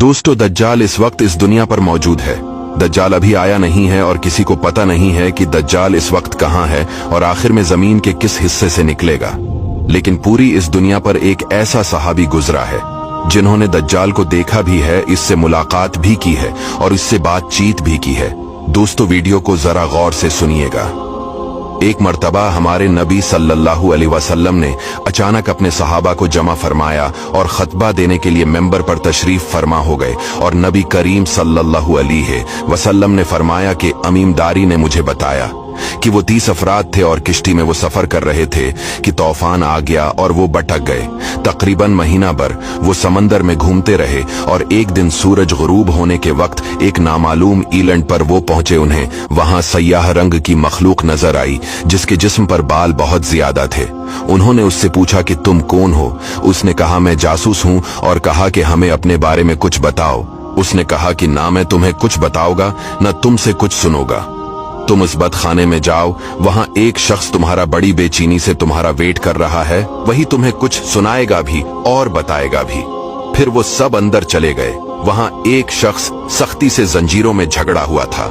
दोस्तों, दज्जाल इस वक्त इस दुनिया पर मौजूद है। दज्जाल अभी आया नहीं है और किसी को पता नहीं है कि दज्जाल इस वक्त कहां है और आखिर में जमीन के किस हिस्से से निकलेगा। लेकिन पूरी इस दुनिया पर एक ऐसा सहाबी गुजरा है जिन्होंने दज्जाल को देखा भी है, इससे मुलाकात भी की है और इससे बातचीत भी की है। दोस्तों, वीडियो को जरा गौर से सुनिएगा। एक मर्तबा हमारे नबी सल्लल्लाहु अलैहि वसल्लम ने अचानक अपने सहाबा को जमा फरमाया और खतबा देने के लिए मेंबर पर तशरीफ फरमा हो गए और नबी करीम सल्लल्लाहु अलैहि वसल्लम ने फरमाया कि अमीमदारी ने मुझे बताया कि वो 30 अफराद थे और किश्ती में वो सफर कर रहे थे कि तूफान आ गया और वो भटक गए। तकरीबन महीना भर वो समंदर में घूमते रहे और एक दिन सूरज गुरूब होने के वक्त एक नामालूम ईलैंड पर वो पहुंचे। उन्हें वहां सयाह रंग की मखलूक नजर आई जिसके जिस्म पर बाल बहुत ज्यादा थे। उन्होंने उससे पूछा कि तुम कौन हो? उसने कहा, मैं जासूस हूं, और कहा कि हमें अपने बारे में कुछ बताओ। उसने कहा कि ना मैं तुम्हें कुछ बताऊंगा न तुमसे कुछ सुनूंगा। तुम उस बदखाने में जाओ, वहां एक शख्स तुम्हारा बड़ी बेचैनी से तुम्हारा वेट कर रहा है, वही तुम्हें कुछ सुनाएगा भी और बताएगा भी। फिर वो सब अंदर चले गए। वहां एक शख्स सख्ती से जंजीरों में झगड़ा हुआ था।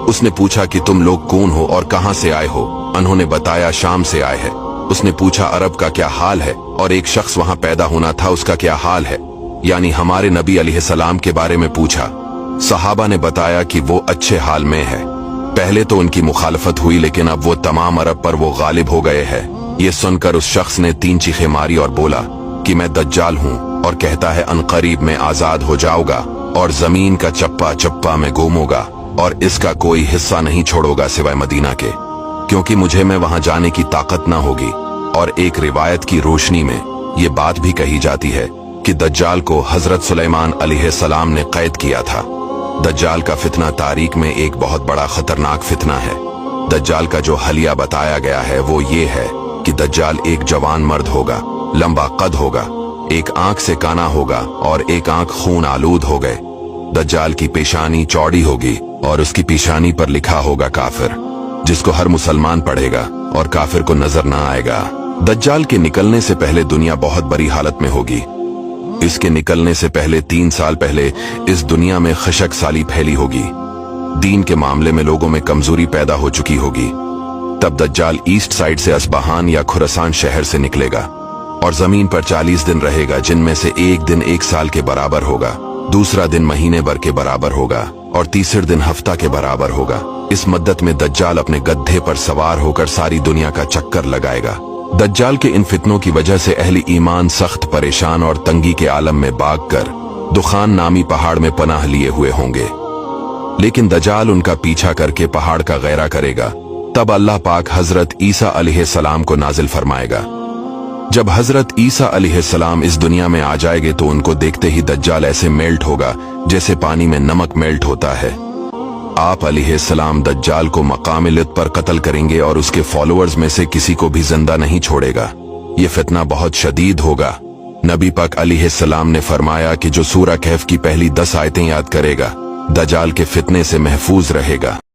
उसने पूछा कि तुम लोग कौन हो और कहां से आए हो? उन्होंने बताया, शाम से आए हैं। उसने पूछा, अरब का क्या हाल है? और एक शख्स वहां पैदा होना था, उसका क्या हाल है? यानी हमारे नबी अलैहिस्सलाम के बारे में पूछा। सहाबा ने बताया कि वो अच्छे हाल में है। पहले तो उनकी मुखालफत हुई, लेकिन अब वो तमाम अरब पर वो गालिब हो गए हैं। ये सुनकर उस शख्स ने 3 चीखें मारी और बोला कि मैं दज्जाल हूं और कहता है अनकरीब में आजाद हो जाऊंगा और जमीन का चप्पा चप्पा में घूमूंगा और इसका कोई हिस्सा नहीं छोड़ूंगा सिवाय मदीना के, क्योंकि मुझे में वहां जाने की ताकत ना होगी। और एक रिवायत की रोशनी में ये बात भी कही जाती है कि दज्जाल को हजरत सुलेमान अलैहिस्सलाम ने कैद किया था। दज्जाल का फितना तारीख में एक बहुत बड़ा खतरनाक फितना है। दज्जाल का जो हलिया बताया गया है वो ये है कि दज्जाल एक जवान मर्द होगा, लंबा कद होगा, एक आंख से काना होगा और एक आंख खून आलूद हो गए। दज्जाल की पेशानी चौड़ी होगी और उसकी पेशानी पर लिखा होगा काफिर, जिसको हर मुसलमान पढ़ेगा और काफिर को नजर ना आएगा। दज्जाल के निकलने से पहले दुनिया बहुत बुरी हालत में होगी। इसके निकलने से पहले 3 साल पहले इस दुनिया में खशक साली फैली होगी। दीन के मामले में लोगों में कमजोरी पैदा हो चुकी होगी। तब दज्जाल ईस्ट साइड से अस्बहान या खुरासान शहर से निकलेगा और जमीन पर 40 दिन रहेगा, जिनमें से एक दिन 1 साल के बराबर होगा, दूसरा दिन महीने भर के बराबर होगा और तीसरे दिन हफ्ता के बराबर होगा। इस मद्दत में दज्जाल अपने गड्ढे पर सवार होकर सारी दुनिया का चक्कर लगाएगा। दज्जाल के इन फितनों की वजह से अहले ईमान सख्त परेशान और तंगी के आलम में भागकर दुखान नामी पहाड़ में पनाह लिए हुए होंगे। लेकिन दज्जाल उनका पीछा करके पहाड़ का गैरा करेगा। तब अल्लाह पाक हजरत ईसा अलैहिस्सलाम को नाजिल फरमाएगा। जब हजरत ईसा अलैहिस्सलाम इस दुनिया में आ जाएंगे तो उनको देखते ही दज्जाल ऐसे मेल्ट होगा जैसे पानी में नमक मेल्ट होता है। आप अलैहिस्सलाम दज्जाल को मकाम लित पर कत्ल करेंगे और उसके फॉलोअर्स में से किसी को भी जिंदा नहीं छोड़ेगा। ये फितना बहुत शदीद होगा। नबी पाक अलैहिस्सलाम ने फरमाया कि जो सूरह कहफ की पहली 10 आयतें याद करेगा दज्जाल के फितने से महफूज रहेगा।